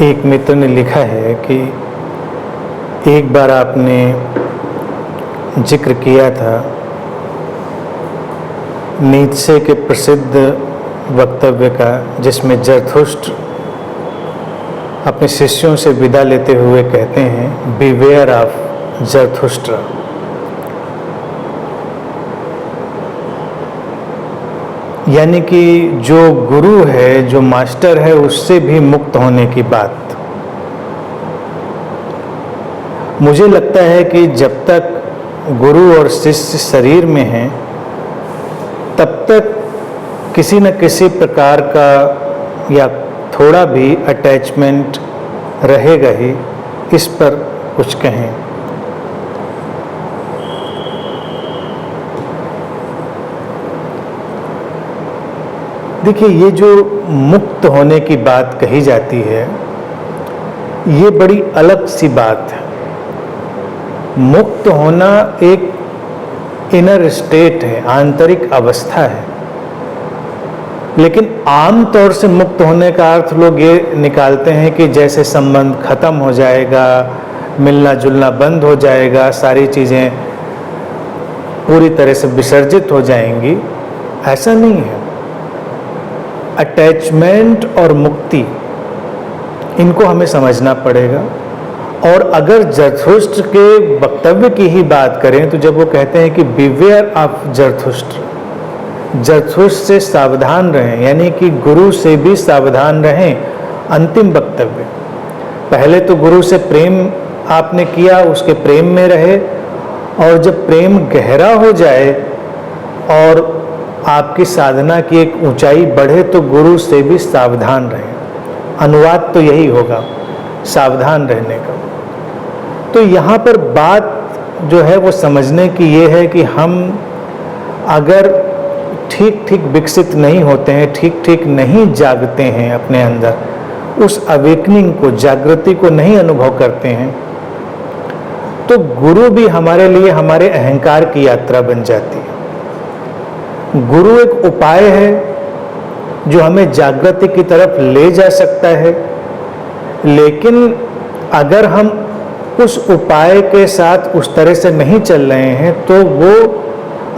एक मित्र ने लिखा है कि एक बार आपने जिक्र किया था नीत्शे के प्रसिद्ध वक्तव्य का, जिसमें ज़रथुष्ट्र अपने शिष्यों से विदा लेते हुए कहते हैं, बिवेयर ऑफ ज़रथुष्ट्र। यानी कि जो गुरु है, जो मास्टर है, उससे भी मुक्त होने की बात। मुझे लगता है कि जब तक गुरु और शिष्य शरीर में हैं, तब तक किसी न किसी प्रकार का या थोड़ा भी अटैचमेंट रहेगा ही। इस पर कुछ कहें। देखिए, ये जो मुक्त होने की बात कही जाती है, ये बड़ी अलग सी बात है। मुक्त होना एक इनर स्टेट है, आंतरिक अवस्था है। लेकिन आम तौर से मुक्त होने का अर्थ लोग ये निकालते हैं कि जैसे संबंध खत्म हो जाएगा, मिलना जुलना बंद हो जाएगा, सारी चीज़ें पूरी तरह से विसर्जित हो जाएंगी। ऐसा नहीं है। अटैचमेंट और मुक्ति, इनको हमें समझना पड़ेगा। और अगर ज़रथुष्ट्र के वक्तव्य की ही बात करें तो जब वो कहते हैं कि बिवेयर ऑफ ज़रथुष्ट्र, ज़रथुष्ट्र से सावधान रहें, यानी कि गुरु से भी सावधान रहें। अंतिम वक्तव्य, पहले तो गुरु से प्रेम आपने किया, उसके प्रेम में रहे, और जब प्रेम गहरा हो जाए और आपकी साधना की एक ऊंचाई बढ़े तो गुरु से भी सावधान रहें। अनुवाद तो यही होगा, सावधान रहने का। तो यहाँ पर बात जो है वो समझने की ये है कि हम अगर ठीक ठीक विकसित नहीं होते हैं, ठीक ठीक नहीं जागते हैं अपने अंदर, उस अवेकनिंग को, जागृति को नहीं अनुभव करते हैं, तो गुरु भी हमारे लिए हमारे अहंकार की यात्रा बन जाती है। गुरु एक उपाय है जो हमें जागृति की तरफ ले जा सकता है, लेकिन अगर हम उस उपाय के साथ उस तरह से नहीं चल रहे हैं तो वो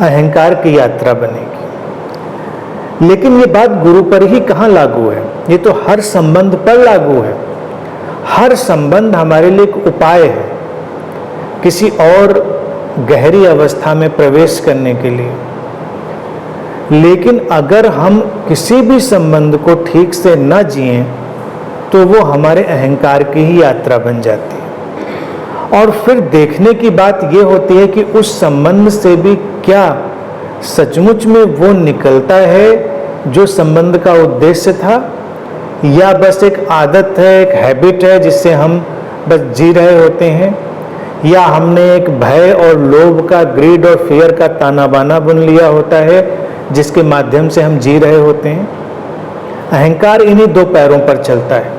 अहंकार की यात्रा बनेगी। लेकिन ये बात गुरु पर ही कहाँ लागू है, ये तो हर संबंध पर लागू है। हर संबंध हमारे लिए एक उपाय है किसी और गहरी अवस्था में प्रवेश करने के लिए। लेकिन अगर हम किसी भी संबंध को ठीक से न जिएं तो वो हमारे अहंकार की ही यात्रा बन जाती है। और फिर देखने की बात ये होती है कि उस संबंध से भी क्या सचमुच में वो निकलता है जो संबंध का उद्देश्य था, या बस एक आदत है, एक हैबिट है जिससे हम बस जी रहे होते हैं, या हमने एक भय और लोभ का, ग्रीड और फियर का ताना बाना बुन लिया होता है जिसके माध्यम से हम जी रहे होते हैं। अहंकार इन्हीं दो पैरों पर चलता है,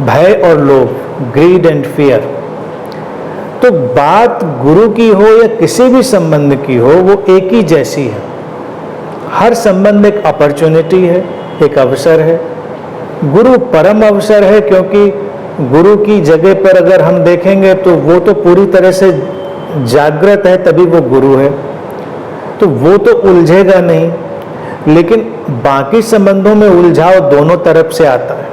भय और लोभ, ग्रीड एंड फियर। तो बात गुरु की हो या किसी भी संबंध की हो, वो एक ही जैसी है। हर संबंध एक अपॉर्चुनिटी है, एक अवसर है। गुरु परम अवसर है, क्योंकि गुरु की जगह पर अगर हम देखेंगे तो वो तो पूरी तरह से जागृत है, तभी वो गुरु है, तो वो तो उलझेगा नहीं। लेकिन बाकी संबंधों में उलझाव दोनों तरफ से आता है।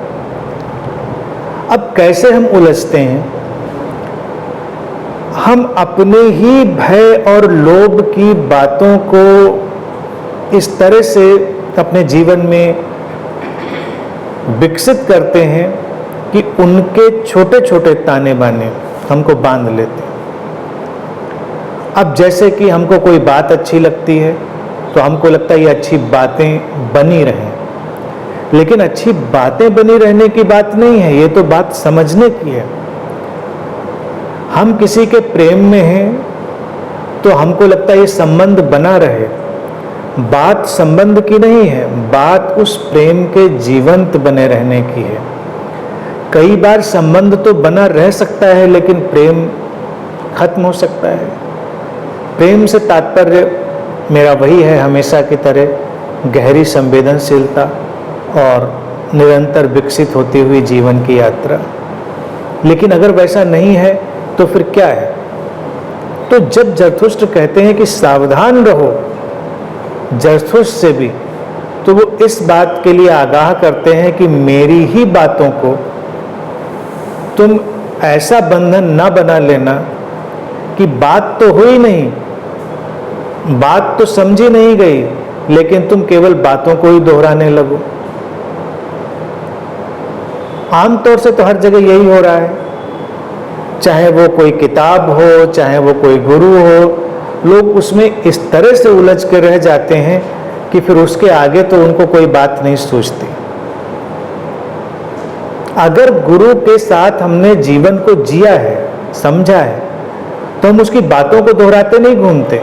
अब कैसे हम उलझते हैं? हम अपने ही भय और लोभ की बातों को इस तरह से अपने जीवन में विकसित करते हैं कि उनके छोटे छोटे ताने बाने हमको बांध लेते हैं। अब जैसे कि हमको कोई बात अच्छी लगती है तो हमको लगता है ये अच्छी बातें बनी रहें, लेकिन अच्छी बातें बनी रहने की बात नहीं है, ये तो बात समझने की है। हम किसी के प्रेम में हैं तो हमको लगता है ये संबंध बना रहे। बात संबंध की नहीं है, बात उस प्रेम के जीवंत बने रहने की है। कई बार संबंध तो बना रह सकता है, लेकिन प्रेम खत्म हो सकता है। प्रेम से तात्पर्य मेरा वही है, हमेशा की तरह गहरी संवेदनशीलता और निरंतर विकसित होती हुई जीवन की यात्रा। लेकिन अगर वैसा नहीं है तो फिर क्या है? तो जब जरथुस्त्र कहते हैं कि सावधान रहो जरथुस्त्र से भी, तो वो इस बात के लिए आगाह करते हैं कि मेरी ही बातों को तुम ऐसा बंधन ना बना लेना कि बात तो हुई नहीं, बात तो समझी नहीं गई, लेकिन तुम केवल बातों को ही दोहराने लगो। आमतौर से तो हर जगह यही हो रहा है, चाहे वो कोई किताब हो, चाहे वो कोई गुरु हो, लोग उसमें इस तरह से उलझ के रह जाते हैं कि फिर उसके आगे तो उनको कोई बात नहीं सूझती। अगर गुरु के साथ हमने जीवन को जिया है, समझा है, तो हम उसकी बातों को दोहराते नहीं घूमते।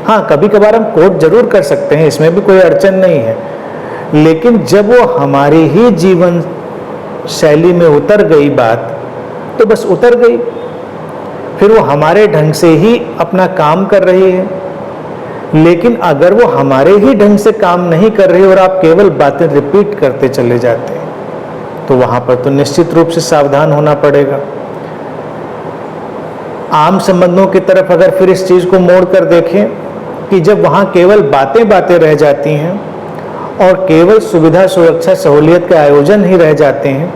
हाँ, कभी कभार हम कोट जरूर कर सकते हैं, इसमें भी कोई अड़चन नहीं है, लेकिन जब वो हमारी ही जीवन शैली में उतर गई बात, तो बस उतर गई, फिर वो हमारे ढंग से ही अपना काम कर रही है। लेकिन अगर वो हमारे ही ढंग से काम नहीं कर रही और आप केवल बातें रिपीट करते चले जाते हैं, तो वहां पर तो निश्चित रूप से सावधान होना पड़ेगा। आम संबंधों की तरफ अगर फिर इस चीज को मोड़ कर देखें कि जब वहां केवल बातें बातें रह जाती हैं और केवल सुविधा सुरक्षा सहूलियत के आयोजन ही रह जाते हैं,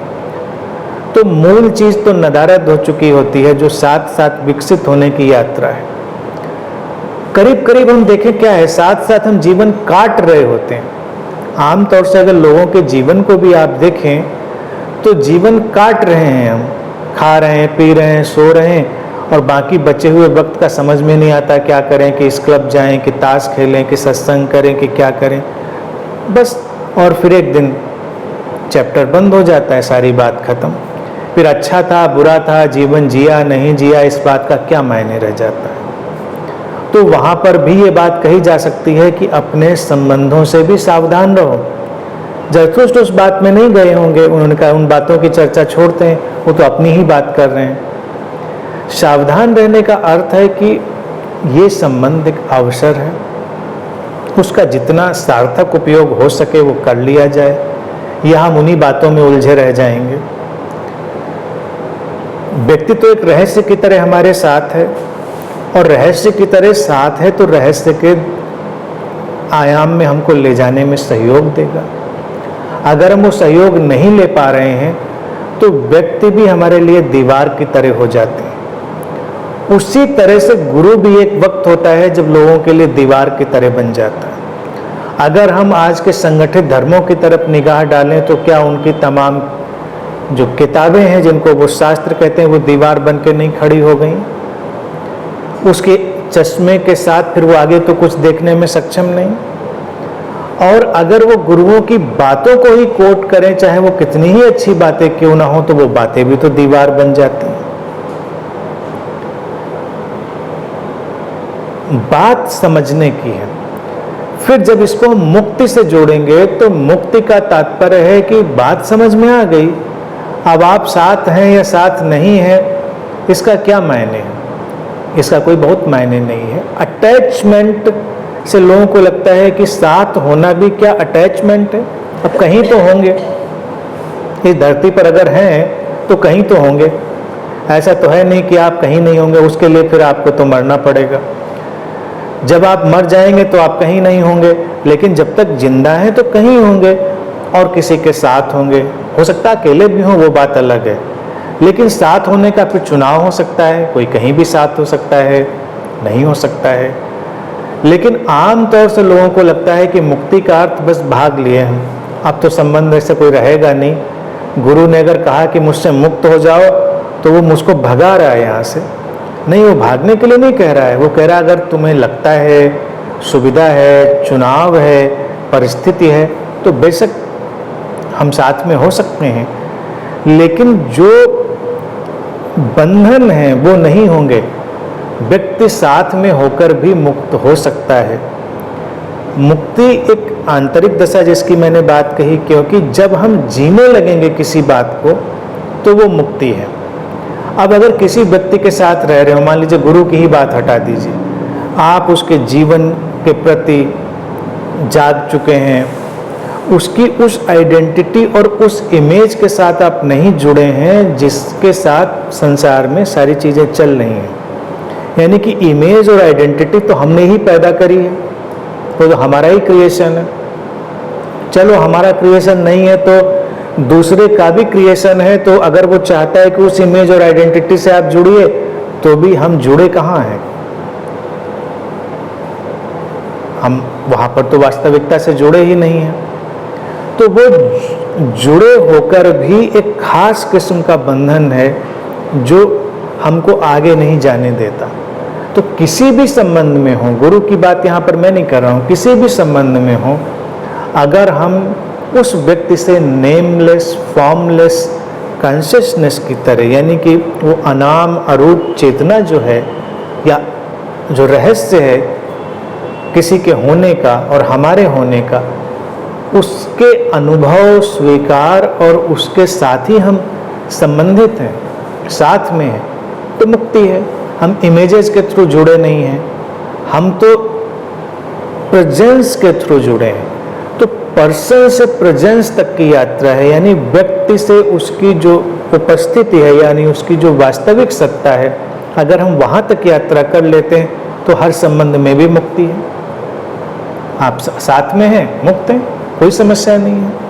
तो मूल चीज तो नदारद हो चुकी होती है, जो साथ साथ विकसित होने की यात्रा है। करीब करीब हम देखें क्या है, साथ साथ हम जीवन काट रहे होते हैं। आमतौर से अगर लोगों के जीवन को भी आप देखें तो जीवन काट रहे हैं, हम खा रहे हैं, पी रहे हैं, सो रहे हैं, और बाकी बचे हुए वक्त का समझ में नहीं आता क्या करें, कि इस क्लब जाएं, कि ताश खेलें, कि सत्संग करें, कि क्या करें, बस। और फिर एक दिन चैप्टर बंद हो जाता है, सारी बात खत्म। फिर अच्छा था, बुरा था, जीवन जिया नहीं जिया, इस बात का क्या मायने रह जाता है। तो वहां पर भी ये बात कही जा सकती है कि अपने संबंधों से भी सावधान रहो। जरथुस्त्र उस बात में नहीं गए होंगे, उन्होंने कहा उन बातों की चर्चा छोड़ते हैं, वो तो अपनी ही बात कर रहे हैं। सावधान रहने का अर्थ है कि ये संबंध एक अवसर है, उसका जितना सार्थक उपयोग हो सके वो कर लिया जाए, या हम उन्हीं बातों में उलझे रह जाएंगे। व्यक्ति तो एक रहस्य की तरह हमारे साथ है, और रहस्य की तरह साथ है तो रहस्य के आयाम में हमको ले जाने में सहयोग देगा। अगर हम वो सहयोग नहीं ले पा रहे हैं तो व्यक्ति भी हमारे लिए दीवार की तरह हो जाते हैं। उसी तरह से गुरु भी एक वक्त होता है जब लोगों के लिए दीवार की तरह बन जाता है। अगर हम आज के संगठित धर्मों की तरफ निगाह डालें तो क्या उनकी तमाम जो किताबें हैं, जिनको वो शास्त्र कहते हैं, वो दीवार बन के नहीं खड़ी हो गई? उसके चश्मे के साथ फिर वो आगे तो कुछ देखने में सक्षम नहीं। और अगर वो गुरुओं की बातों को ही कोट करें, चाहे वो कितनी ही अच्छी बातें क्यों ना हो, तो वो बातें भी तो दीवार बन जाती हैं। बात समझने की है। फिर जब इसको हम मुक्ति से जोड़ेंगे तो मुक्ति का तात्पर्य है कि बात समझ में आ गई, अब आप साथ हैं या साथ नहीं है, इसका क्या मायने है? इसका कोई बहुत मायने नहीं है। अटैचमेंट से लोगों को लगता है कि साथ होना भी क्या अटैचमेंट है? अब कहीं तो होंगे, इस धरती पर अगर हैं तो कहीं तो होंगे। ऐसा तो है नहीं कि आप कहीं नहीं होंगे, उसके लिए फिर आपको तो मरना पड़ेगा। जब आप मर जाएंगे तो आप कहीं नहीं होंगे, लेकिन जब तक जिंदा हैं तो कहीं होंगे और किसी के साथ होंगे। हो सकता है अकेले भी हों, वो बात अलग है, लेकिन साथ होने का फिर चुनाव हो सकता है। कोई कहीं भी साथ हो सकता है, नहीं हो सकता है। लेकिन आम तौर से लोगों को लगता है कि मुक्ति का अर्थ बस भाग लिए हम, अब तो संबंध से कोई रहेगा नहीं। गुरु ने अगर कहा कि मुझसे मुक्त हो जाओ तो वो मुझको भगा रहा है यहाँ से। नहीं, वो भागने के लिए नहीं कह रहा है, वो कह रहा है अगर तुम्हें लगता है, सुविधा है, चुनाव है, परिस्थिति है, तो बेशक हम साथ में हो सकते हैं, लेकिन जो बंधन है वो नहीं होंगे। व्यक्ति साथ में होकर भी मुक्त हो सकता है। मुक्ति एक आंतरिक दशा जिसकी मैंने बात कही, क्योंकि जब हम जीने लगेंगे किसी बात को तो वो मुक्ति है। अब अगर किसी व्यक्ति के साथ रह रहे हो, मान लीजिए गुरु की ही बात हटा दीजिए, आप उसके जीवन के प्रति जाग चुके हैं उसकी उस आइडेंटिटी और उस इमेज के साथ आप नहीं जुड़े हैं जिसके साथ संसार में सारी चीज़ें चल रही हैं। यानी कि इमेज और आइडेंटिटी तो हमने ही पैदा करी है, तो हमारा ही क्रिएशन है। चलो हमारा क्रिएशन नहीं है तो दूसरे का भी क्रिएशन है, तो अगर वो चाहता है कि उस इमेज और आइडेंटिटी से आप जुड़िए, तो भी हम जुड़े कहाँ हैं? हम वहाँ पर तो वास्तविकता से जुड़े ही नहीं हैं। तो वो जुड़े होकर भी एक खास किस्म का बंधन है जो हमको आगे नहीं जाने देता। तो किसी भी संबंध में हो, गुरु की बात यहाँ पर मैं नहीं कर रहा हूँ, किसी भी संबंध में हो, अगर हम उस व्यक्ति से नेमलेस फॉर्मलेस कॉन्शियसनेस की तरह, यानी कि वो अनाम अरूप चेतना जो है या जो रहस्य है किसी के होने का और हमारे होने का, उसके अनुभव स्वीकार और उसके साथ ही हम संबंधित हैं, साथ में हैं, तो मुक्ति है। हम इमेजेस के थ्रू जुड़े नहीं हैं, हम तो प्रेजेंस के थ्रू जुड़े हैं। तो पर्सन से प्रेजेंस तक की यात्रा है, यानी व्यक्ति से उसकी जो उपस्थिति है, यानी उसकी जो वास्तविक सत्ता है, अगर हम वहां तक यात्रा कर लेते हैं तो हर संबंध में भी मुक्ति है। आप साथ में हैं, मुक्त हैं, कोई समस्या नहीं है।